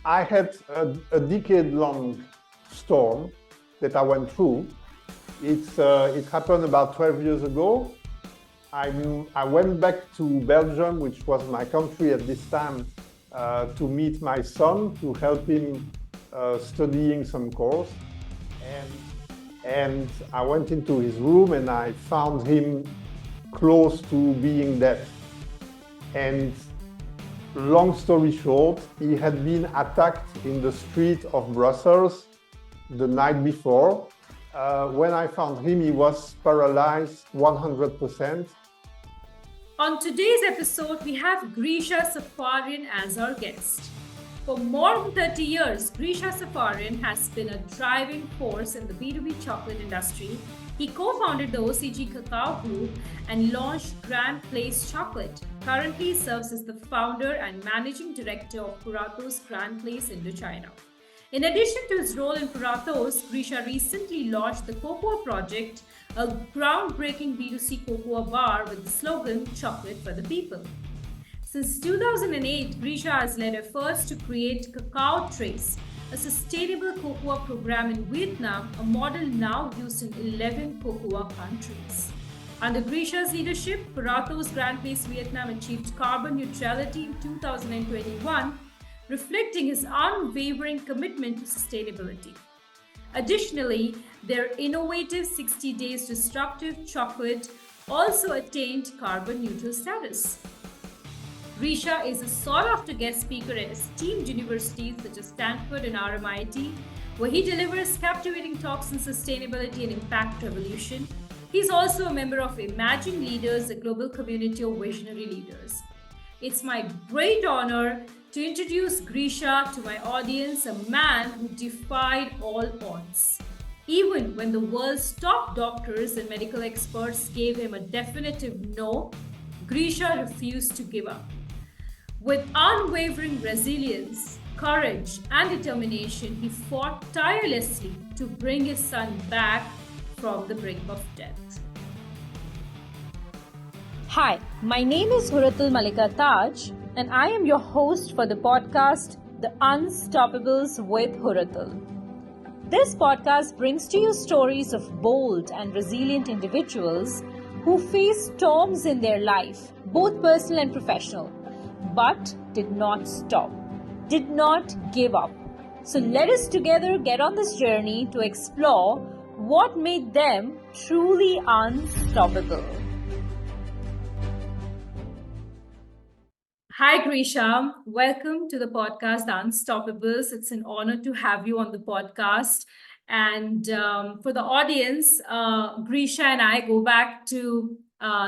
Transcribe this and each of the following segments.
I had a decade-long storm that I went through. It happened about 12 years ago. I went back to Belgium, which was my country at this time, to meet my son, to help him studying some course. And I went into his room and I found him close to being dead. And long story short, he had been attacked in the street of Brussels the night before. When I found him, he was paralyzed 100%. On today's episode, we have Gricha Safarian as our guest. For more than 30 years, Gricha Safarian has been a driving force in the B2B chocolate industry. He co-founded the OCG Cacao Group and launched Grand Place Chocolate. Currently serves as the founder and managing director of Hurratul's Grand Place Indochina. In addition to his role in Paralyzed, Gricha recently launched the Cocoa Project, a groundbreaking B2C cocoa bar with the slogan Chocolate for the People. Since 2008, Gricha has led efforts to create Cacao Trace, a sustainable cocoa program in Vietnam, a model now used in 11 cocoa countries. Under Gricha's leadership, Hurratul's Grand Place Vietnam achieved carbon neutrality in 2021, reflecting his unwavering commitment to sustainability. Additionally, their innovative 60 Days Disruptive Chocolate also attained carbon neutral status. Gricha is a sought-after guest speaker at esteemed universities such as Stanford and RMIT, where he delivers captivating talks on sustainability and impact revolution. He's also a member of Emerging Leaders, a global community of visionary leaders. It's my great honor to introduce Gricha to my audience, a man who defied all odds. Even when the world's top doctors and medical experts gave him a definitive no, Gricha refused to give up. With unwavering resilience, courage, and determination, he fought tirelessly to bring his son back from the brink of death. Hi, my name is Hurratul Malika Taj, and I am your host for the podcast, The Unstoppables with Hurratul. This podcast brings to you stories of bold and resilient individuals who face storms in their life, both personal and professional, but did not stop, did not give up. So let us together get on this journey to explore what made them truly unstoppable. Hi, Gricha. Welcome to the podcast, The Unstoppables. It's an honor to have you on the podcast. And for the audience, Gricha and I go back to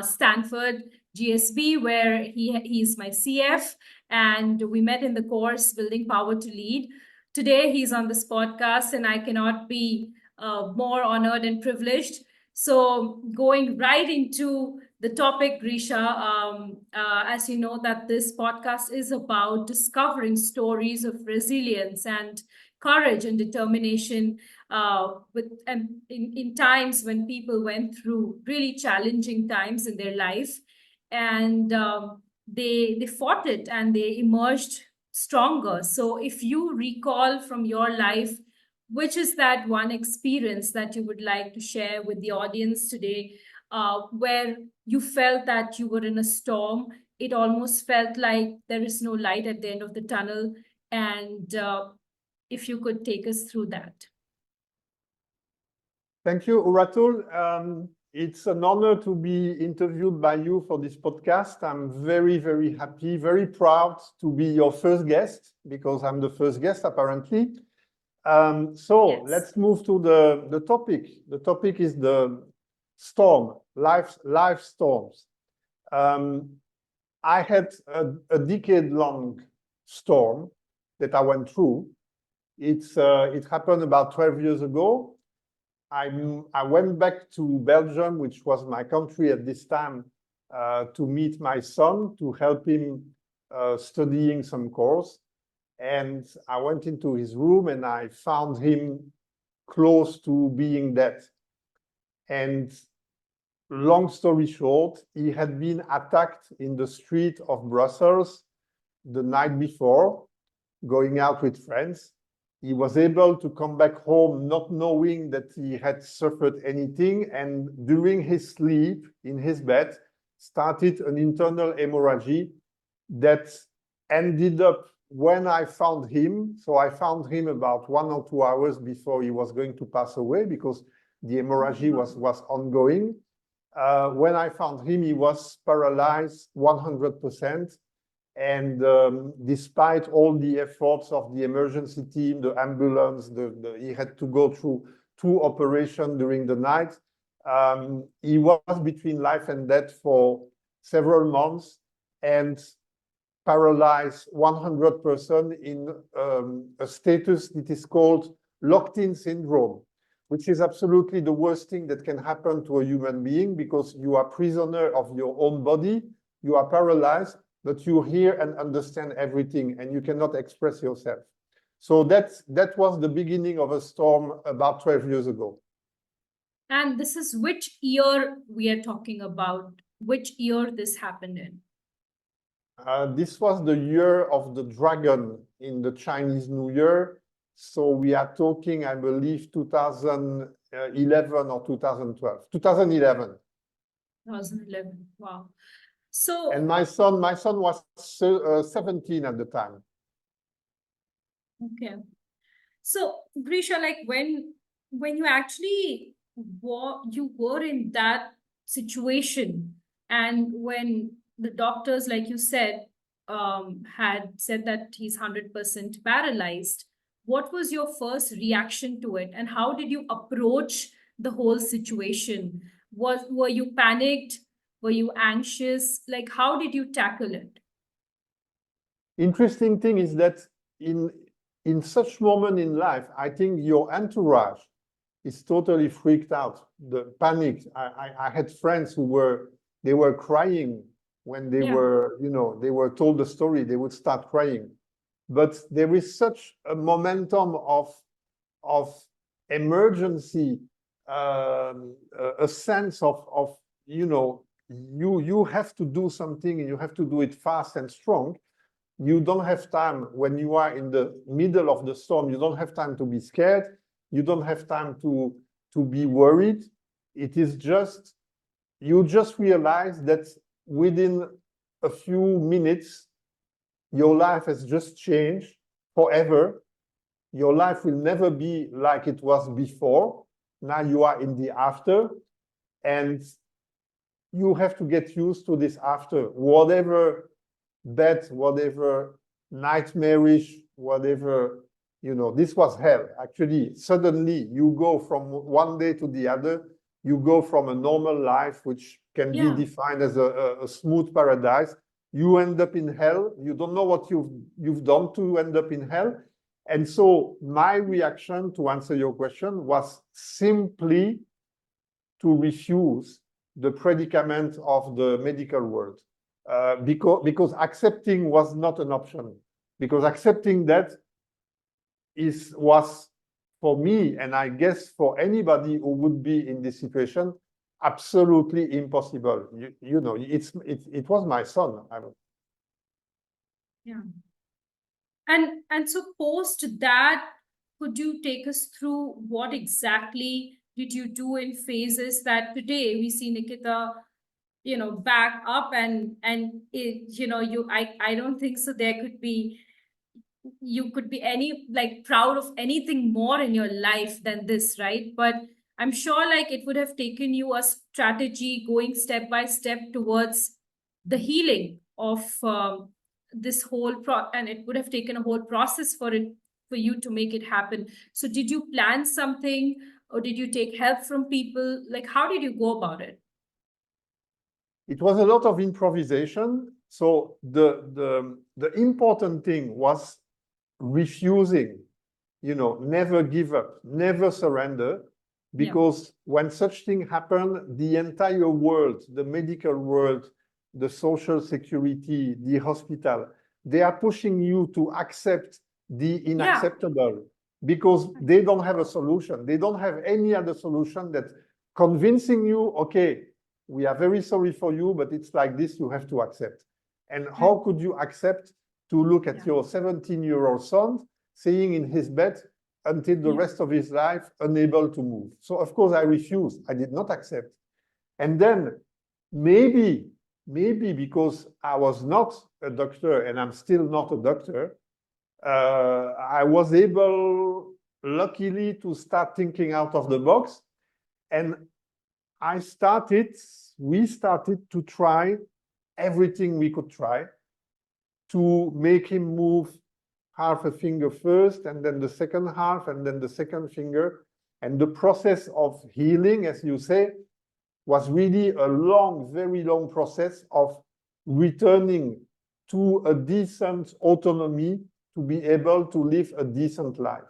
Stanford GSB, where he's my CF, and we met in the course Building Power to Lead. Today, he's on this podcast, and I cannot be more honored and privileged. So going right into the topic, Gricha, as you know, that this podcast is about discovering stories of resilience and courage and determination in times when people went through really challenging times in their life, and they fought it and they emerged stronger. So if you recall from your life, which is that one experience that you would like to share with the audience today, where you felt that you were in a storm? It almost felt like there is no light at the end of the tunnel. And if you could take us through that. Thank you, Hurratul. It's an honor to be interviewed by you for this podcast. I'm very, very happy, very proud to be your first guest, because I'm the first guest, apparently. Yes. Let's move to the topic. The topic is the storm, life storms. I had a decade-long storm that I went through. It happened about 12 years ago. I went back to Belgium, which was my country at this time, to meet my son, to help him studying some course. And I went into his room and I found him close to being dead. And long story short, he had been attacked in the street of Brussels the night before. going out with friends. He was able to come back home not knowing that he had suffered anything, and during his sleep in his bed started an internal hemorrhage that ended up when I found him. So I found him about 1 or 2 hours before he was going to pass away, because the hemorrhage was ongoing. When I found him, he was paralyzed 100%. And despite all the efforts of the emergency team, the ambulance, he had to go through 2 operations during the night. He was between life and death for several months and paralyzed 100% in a status that is called locked-in syndrome, which is absolutely the worst thing that can happen to a human being, because you are prisoner of your own body, you are paralyzed, but you hear and understand everything, and you cannot express yourself. So that was the beginning of a storm about 12 years ago. And this is which year we are talking about? Which year this happened in? This was the year of the dragon in the Chinese New Year. So we are talking, I believe, 2011 or 2012. 2011. 2011. Wow. So, and my son was 17 at the time. Okay. So, Gricha, like when you actually were in that situation, and when the doctors, like you said, had said that he's 100% paralyzed, what was your first reaction to it, and how did you approach the whole situation? Were you panicked? Were you anxious? Like, how did you tackle it? Interesting thing is that in such moment in life, I think your entourage is totally freaked out, the panic. I had friends who were crying when they were, they were told the story, they would start crying. But there is such a momentum of emergency, a sense of you have to do something, and you have to do it fast and strong. You don't have time when you are in the middle of the storm. You don't have time to be scared. You don't have time to be worried. It is just, you just realize that within a few minutes, your life has just changed forever. Your life will never be like it was before. Now you are in the after, and you have to get used to this after. Whatever bad, whatever nightmarish, whatever, this was hell. Actually, suddenly you go from one day to the other. You go from a normal life, which can be defined as a smooth paradise. You end up in hell. You don't know what you've done to end up in hell. And so my reaction, to answer your question, was simply to refuse the predicament of the medical world, because accepting was not an option. Because accepting that was for me, and I guess for anybody who would be in this situation, absolutely impossible. It was my son. Yeah. And so post that, could you take us through what exactly did you do in phases that today we see Nikita, back up and it, I don't think so there could be, you could be proud of anything more in your life than this, right? But I'm sure like it would have taken you a strategy going step by step towards the healing of this whole and it would have taken a whole process for you to make it happen. So did you plan something, or did you take help from people? Like, how did you go about it? It was a lot of improvisation. So the important thing was refusing, never give up, never surrender. Because when such thing happen, the entire world, the medical world, the social security, the hospital, they are pushing you to accept the unacceptable, because they don't have a solution. They don't have any other solution that convincing you, okay, we are very sorry for you, but it's like this, you have to accept. And how could you accept to look at your 17-year-old son staying in his bed until the rest of his life, unable to move. So of course I refused. I did not accept. And then maybe because I was not a doctor and I'm still not a doctor, I was able, luckily, to start thinking out of the box. And we started to try everything we could try to make him move half a finger first, and then the second half, and then the second finger. And the process of healing, as you say, was really a long, very long process of returning to a decent autonomy to be able to live a decent life.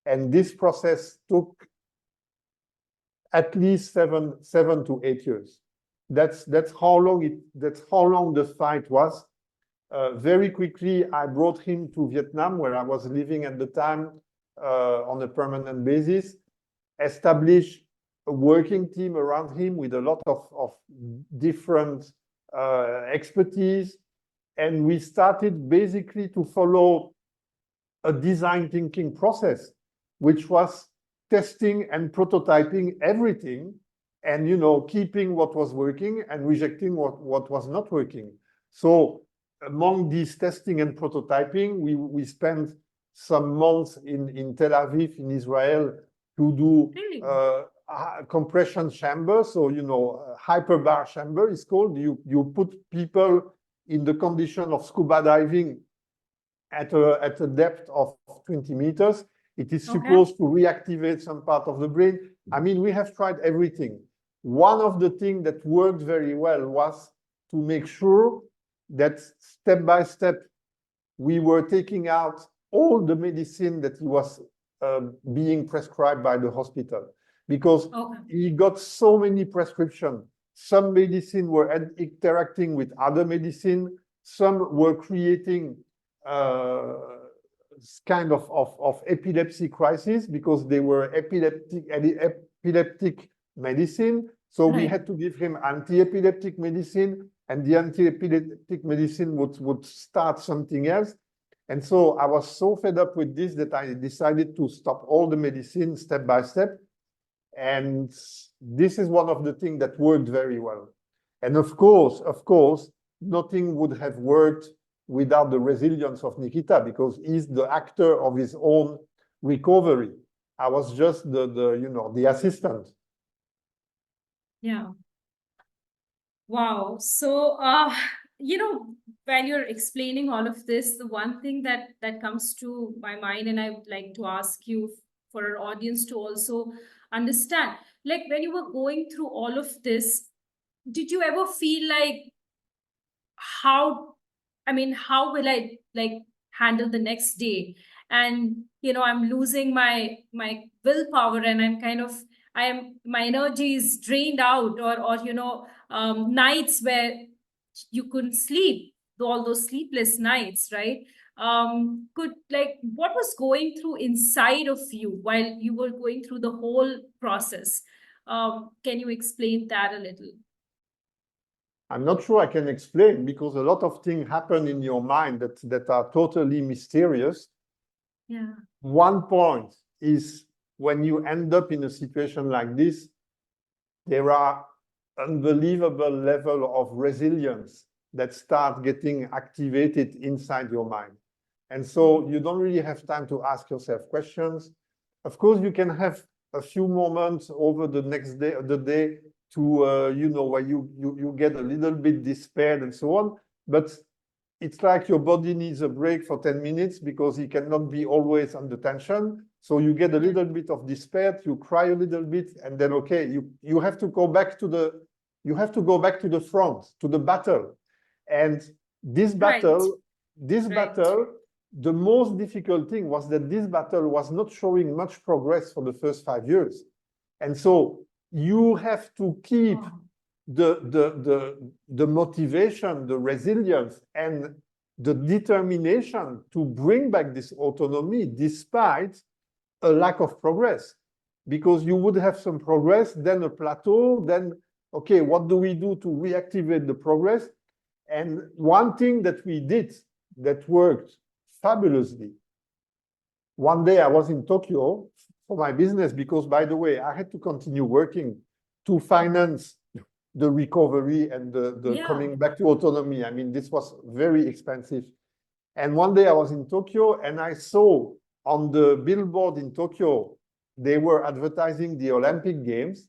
And this process took at least seven to 8 years. That's how long the fight was. Very quickly, I brought him to Vietnam, where I was living at the time on a permanent basis, established a working team around him with a lot of different expertise. And we started basically to follow a design thinking process, which was testing and prototyping everything and, keeping what was working and rejecting what was not working. So among these testing and prototyping, we spent some months in Tel Aviv, in Israel, to do compression chamber. So, hyperbar chamber is called. You put people in the condition of scuba diving at a depth of 20 meters. It is supposed to reactivate some part of the brain. I mean, we have tried everything. One of the things that worked very well was to make sure that step by step, we were taking out all the medicine that he was being prescribed by the hospital, because he got so many prescriptions. Some medicine were interacting with other medicine. Some were creating kind of epilepsy crisis because they were epileptic medicine. So we had to give him anti-epileptic medicine, and the anti-epileptic medicine would start something else. And so I was so fed up with this that I decided to stop all the medicine step by step. And this is one of the things that worked very well. And of course, nothing would have worked without the resilience of Nikita, because he's the actor of his own recovery. I was just the assistant. Yeah. Wow. So, while you're explaining all of this, the one thing that comes to my mind, and I would like to ask you for our audience to also understand, like when you were going through all of this, did you ever feel like, how will I handle the next day? And, I'm losing my willpower, and my energy is drained out, or nights where you couldn't sleep, all those sleepless nights, right? What was going through inside of you while you were going through the whole process? Can you explain that a little? I'm not sure I can explain, because a lot of things happen in your mind that are totally mysterious. Yeah. One point is, when you end up in a situation like this, there are unbelievable level of resilience that start getting activated inside your mind. And so you don't really have time to ask yourself questions. Of course, you can have a few moments over the next day, to where you get a little bit despaired and so on, but it's like your body needs a break for 10 minutes because it cannot be always under tension. So you get a little bit of despair, you cry a little bit, and then you have to go back to the front, to the battle. And this battle, the most difficult thing was that this battle was not showing much progress for the first 5 years. And so you have to keep the motivation, the resilience, and the determination to bring back this autonomy despite a lack of progress. Because you would have some progress, then a plateau, then, okay, what do we do to reactivate the progress? And one thing that we did that worked fabulously. One day I was in Tokyo for my business because, by the way, I had to continue working to finance the recovery and the coming back to autonomy. I mean, this was very expensive. And one day I was in Tokyo and I saw on the billboard in Tokyo, they were advertising the Olympic Games.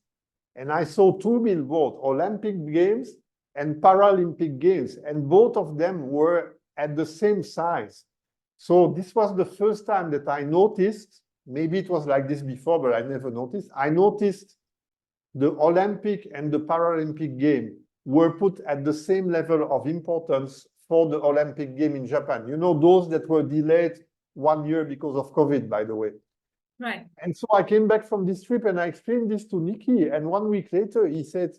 And I saw two billboards, Olympic Games and Paralympic Games. And both of them were at the same size. So this was the first time that I noticed, maybe it was like this before, but I never noticed. I noticed the Olympic and the Paralympic game were put at the same level of importance for the Olympic game in Japan. You know, those that were delayed 1 year because of COVID, by the way. Right. And so I came back from this trip and I explained this to Nikki. And 1 week later, he said,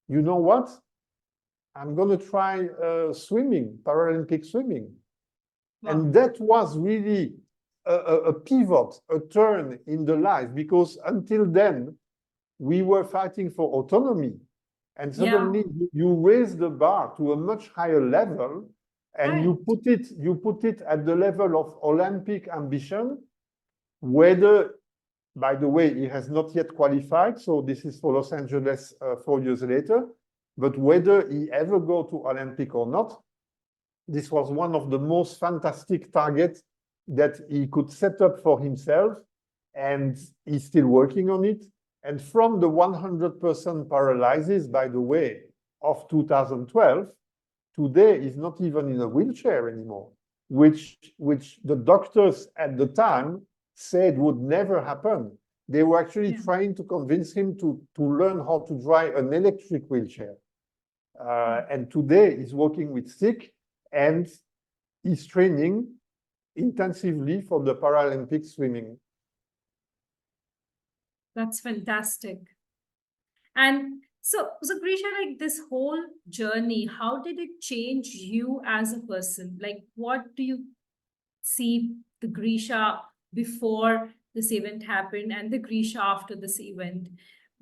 you know what? I'm going to try swimming, Paralympic swimming. Wow. And that was really a pivot, a turn in the life, because until then, we were fighting for autonomy. And suddenly you raise the bar to a much higher level and you put it at the level of Olympic ambition, whether, by the way, he has not yet qualified, so this is for Los Angeles 4 years later, but whether he ever go to Olympic or not, this was one of the most fantastic targets that he could set up for himself, and he's still working on it. And from the 100% paralysis, by the way, of 2012, today he's not even in a wheelchair anymore, which the doctors at the time said would never happen. They were actually trying to convince him to learn how to drive an electric wheelchair. And today he's working with stick and he's training intensively for the Paralympic swimming. That's fantastic. And so Gricha, like this whole journey, how did it change you as a person? Like, what do you see the Gricha before this event happened and the Gricha after this event?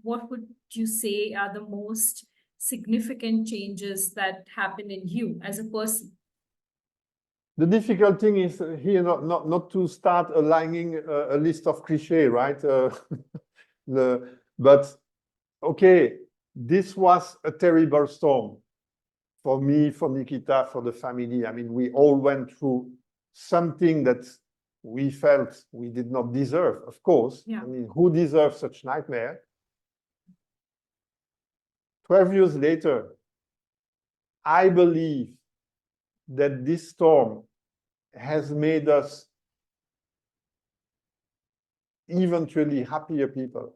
What would you say are the most significant changes that happened in you as a person? The difficult thing is here not to start aligning a list of cliches, right? But okay, this was a terrible storm for me, for Nikita, for the family. I mean, we all went through something that we felt we did not deserve, of course. I mean, who deserves such nightmare? 12 years later, I believe that this storm has made us eventually happier people,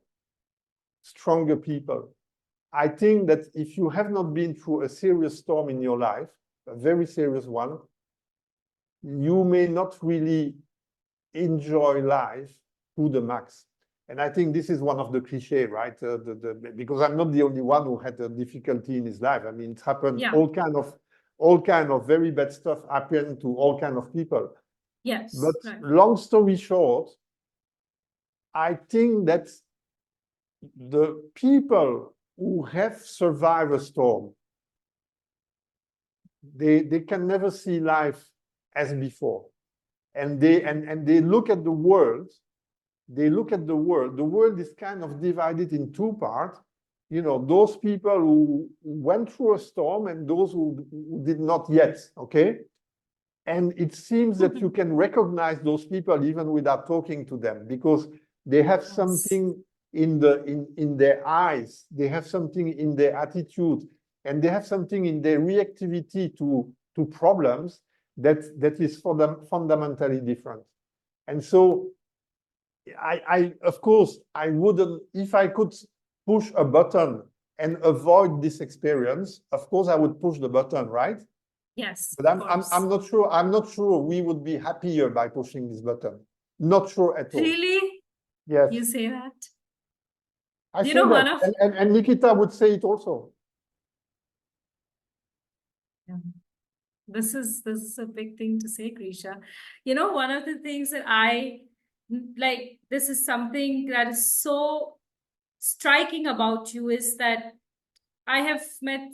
stronger people. I think that if you have not been through a serious storm in your life, a very serious one, you may not really enjoy life to the max. And I think this is one of the cliches, right? Because I'm not the only one who had a difficulty in his life. I mean, it happened, all kind of very bad stuff happened to all kind of people. Yes. But long story short, I think that the people who have survived a storm, they can never see life as before. And they look at the world, the world is kind of divided in two parts. You know, those people who went through a storm and those who did not yet, okay? And it seems that you can recognize those people even without talking to them, because they have something in their eyes, they have something in their attitude, and they have something in their reactivity to problems that is for them fundamentally different. And so I of course, I wouldn't, if I could push a button and avoid this experience, of course I would push the button, right? Yes. But I'm not sure we would be happier by pushing this button. Not sure at all. Really? Yes. You say that? I say that. And Nikita would say it also. Yeah. This is a big thing to say, Gricha. You know, one of the things that I like, this is something that is so striking about you, is that I have met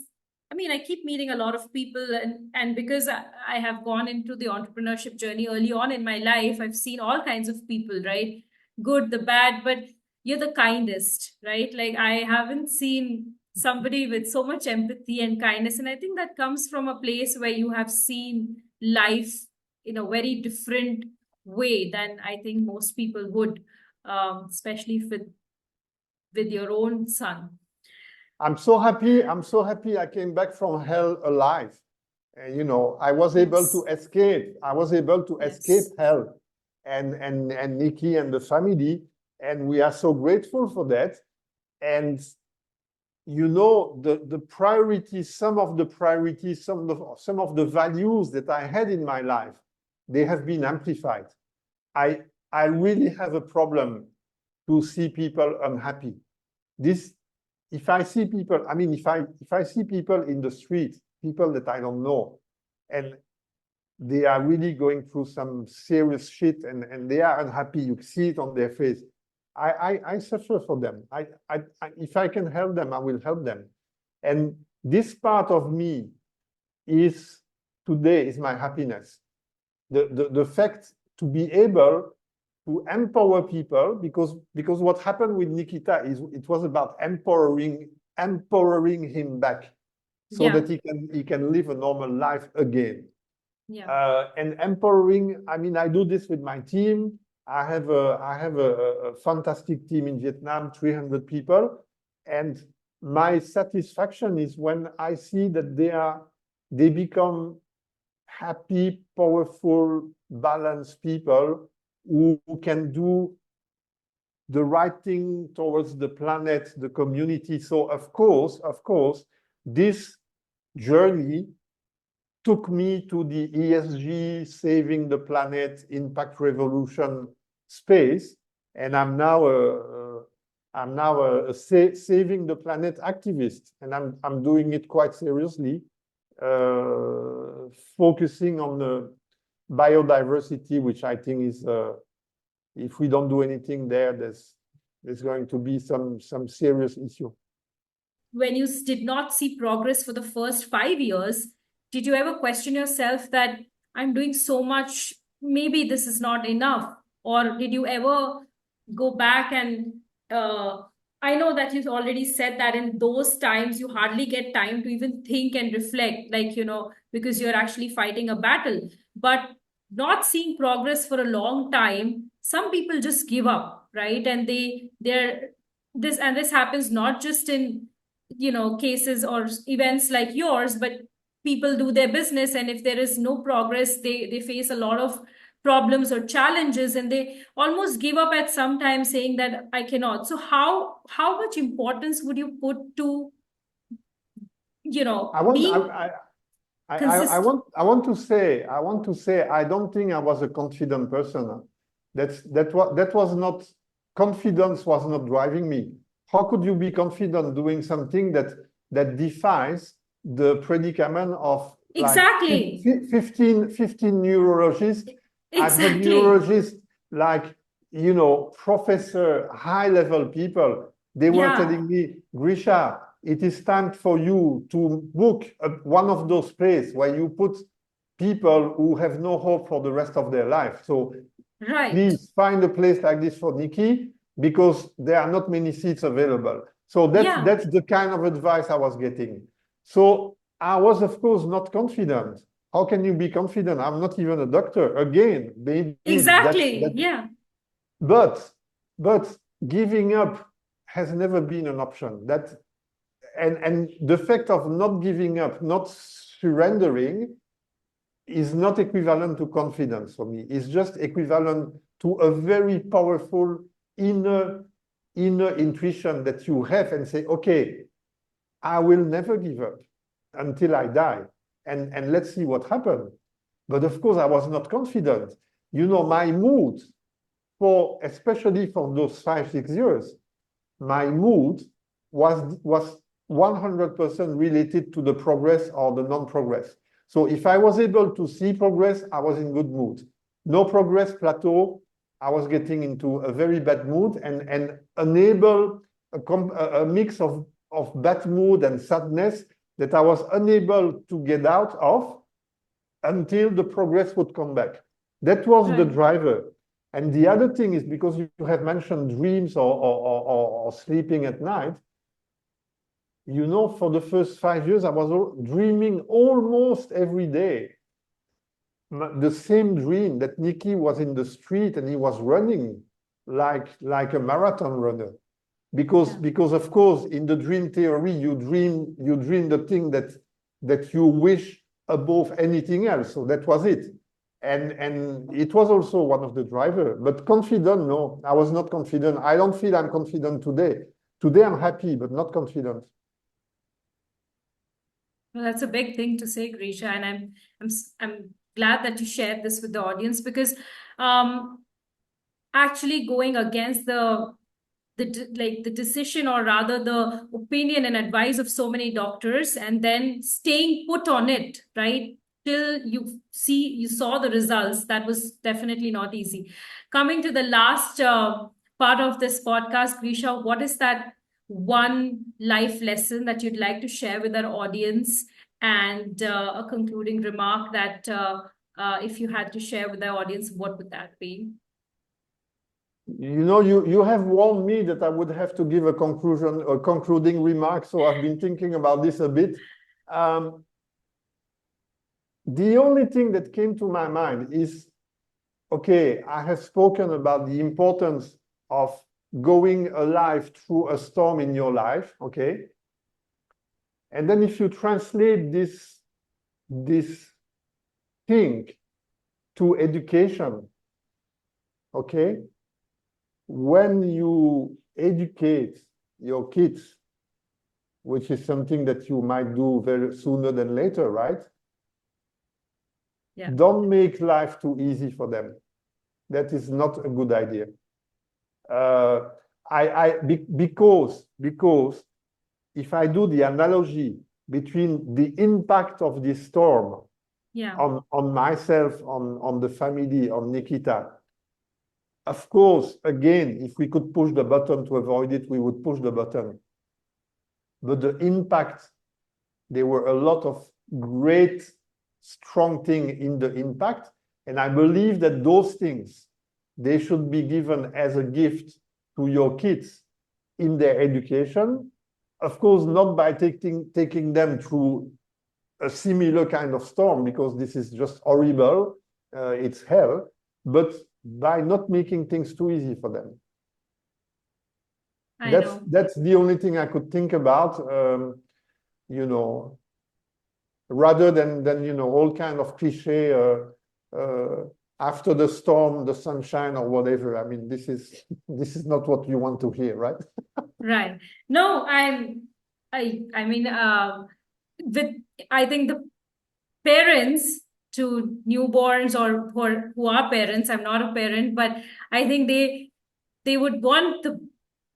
I mean, I keep meeting a lot of people, and because I have gone into the entrepreneurship journey early on in my life, I've seen all kinds of people, right? Good, the bad, but you're the kindest, right? Like, I haven't seen somebody with so much empathy and kindness. And I think that comes from a place where you have seen life in a very different way than I think most people would, especially with your own son. I'm so happy. I'm so happy I came back from hell alive. And, you know, I was able to escape. I was able to escape hell, and Nikki and the family, and we are so grateful for that. And you know, the priorities, some of the priorities, some of the values that I had in my life, they have been amplified. I really have a problem to see people unhappy. If I see people, I mean, if I see people in the street, people that I don't know, and they are really going through some serious shit, and they are unhappy, you see it on their face. I suffer for them. If I can help them, I will help them. And this part of me today is my happiness. The fact to be able to empower people, because what happened with Nikita is it was about empowering him back so that he can live a normal life again. And empowering, I mean, I do this with my team. I have a fantastic team in Vietnam, 300 people, and my satisfaction is when I see that they become happy, powerful, balanced people who can do the right thing towards the planet, the community. So of course, this journey took me to the ESG, saving the planet, impact revolution space, and I'm now a saving the planet activist, and I'm doing it quite seriously, focusing on the biodiversity, which I think is, if we don't do anything there, there's going to be some serious issue. When you did not see progress for the first 5 years, did you ever question yourself that I'm doing so much, maybe this is not enough? Or did you ever go back and I know that you've already said that in those times you hardly get time to even think and reflect, like, you know, because you're actually fighting a battle. But not seeing progress for a long time, some people just give up, right? And this happens not just in, you know, cases or events like yours, but people do their business, and if there is no progress, they face a lot of problems or challenges, and they almost give up at some time, saying that I cannot. So how much importance would you put to, you know, I want to say I don't think I was a confident person. That was not, confidence was not driving me. How could you be confident doing something that defies the predicament of exactly 15 neurologists? I've had neurologists like, you know, professor, high-level people. They were telling me, Gricha, it is time for you to book one of those places where you put people who have no hope for the rest of their life. So please find a place like this for Nikki, because there are not many seats available. So that's the kind of advice I was getting. So I was, of course, not confident. How can you be confident? I'm not even a doctor. Again, maybe But giving up has never been an option. And the fact of not giving up, not surrendering, is not equivalent to confidence for me. It's just equivalent to a very powerful inner intuition that you have, and say, okay, I will never give up until I die, and let's see what happens. But of course, I was not confident. You know, my mood, especially for those 5-6 years, my mood was 100% related to the progress or the non-progress. So if I was able to see progress, I was in good mood. No progress, plateau, I was getting into a very bad mood, and enable a mix of bad mood and sadness that I was unable to get out of until the progress would come back. That was the driver. And the other thing is, because you have mentioned dreams or sleeping at night, you know, for the first 5 years, I was dreaming almost every day. The same dream that Nikki was in the street and he was running like a marathon runner. Because of course, in the dream theory, you dream the thing that you wish above anything else. So that was it. And it was also one of the drivers. But confident, no, I was not confident. I don't feel I'm confident today. Today I'm happy, but not confident. Well, that's a big thing to say, Gricha, and I'm glad that you shared this with the audience, because actually going against the decision, or rather the opinion and advice of so many doctors, and then staying put on it, right, till you saw the results, that was definitely not easy. Coming to the last part of this podcast, Gricha, what is that one life lesson that you'd like to share with our audience, and a concluding remark that if you had to share with our audience, what would that be? You know, you have warned me that I would have to give a concluding remark, so I've been thinking about this a bit. The only thing that came to my mind is, okay, I have spoken about the importance of going alive through a storm in your life, okay? And then if you translate this thing to education, okay? When you educate your kids, which is something that you might do very sooner than later, right? Yeah. Don't make life too easy for them. That is not a good idea. Because if I do the analogy between the impact of this storm on myself, on the family, on Nikita, of course, again, if we could push the button to avoid it, we would push the button. But the impact, there were a lot of great, strong things in the impact. And I believe that those things, they should be given as a gift to your kids in their education. Of course, not by taking them through a similar kind of storm, because this is just horrible. It's hell. But by not making things too easy for them. That's the only thing I could think about, you know, rather than you know, all kind of cliche, after the storm, the sunshine, or whatever. I mean, this is not what you want to hear, right? Right. No, I mean, I think the parents to newborns, or who are parents, I'm not a parent, but I think they would want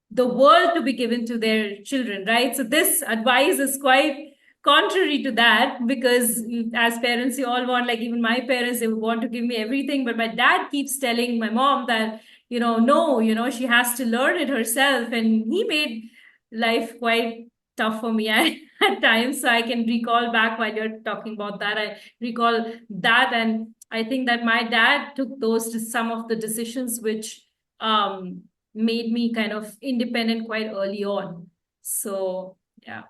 the world to be given to their children, right? So this advice is quite contrary to that, because as parents, you all want, like even my parents, they would want to give me everything, but my dad keeps telling my mom that, you know, no, you know, she has to learn it herself, and he made life quite tough for me at times. So I can recall back, while you're talking about that, I recall that, and I think that my dad took some of the decisions which made me kind of independent quite early on. So yeah,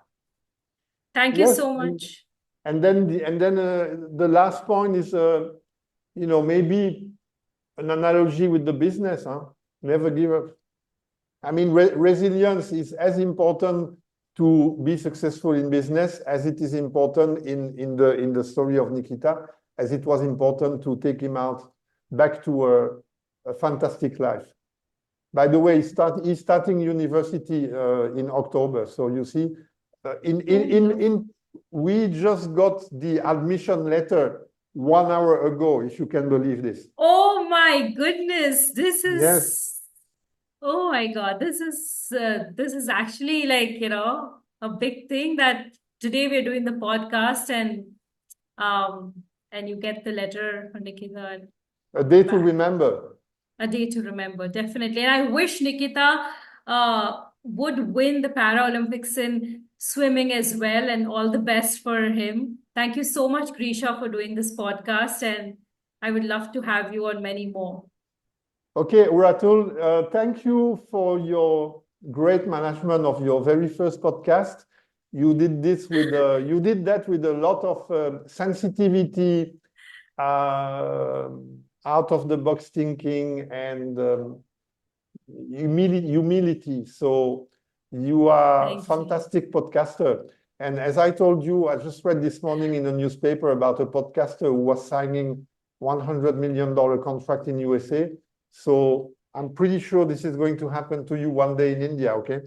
thank you so much. And then the last point is, you know, maybe an analogy with the business, huh? Never give up. I mean, resilience is as important to be successful in business as it is important in the story of Nikita, as it was important to take him out back to a fantastic life. By the way, he's starting university in October. So you see, we just got the admission letter 1 hour ago, if you can believe this. Oh my goodness, this is. Yes. Oh my God, this is actually, like, you know, a big thing, that today we're doing the podcast, and you get the letter from Nikita. A day to remember. A day to remember, definitely. And I wish Nikita would win the Paralympics in swimming as well, and all the best for him. Thank you so much, Grisha, for doing this podcast, and I would love to have you on many more. Okay, Hurratul, thank you for your great management of your very first podcast. You did that with a lot of sensitivity, out of the box thinking, and humility. So you are a Thank you. fantastic podcaster. And as I told you, I just read this morning in a newspaper about a podcaster who was signing $100 million contract in USA. So I'm pretty sure this is going to happen to you one day in India, okay?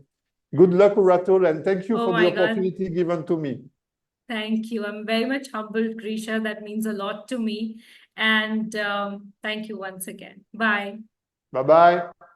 Good luck, Hurratul, and thank you Oh for my the God. opportunity given to me. Thank you. I'm very much humbled, Grisha. That means a lot to me. And thank you once again. Bye. Bye-bye.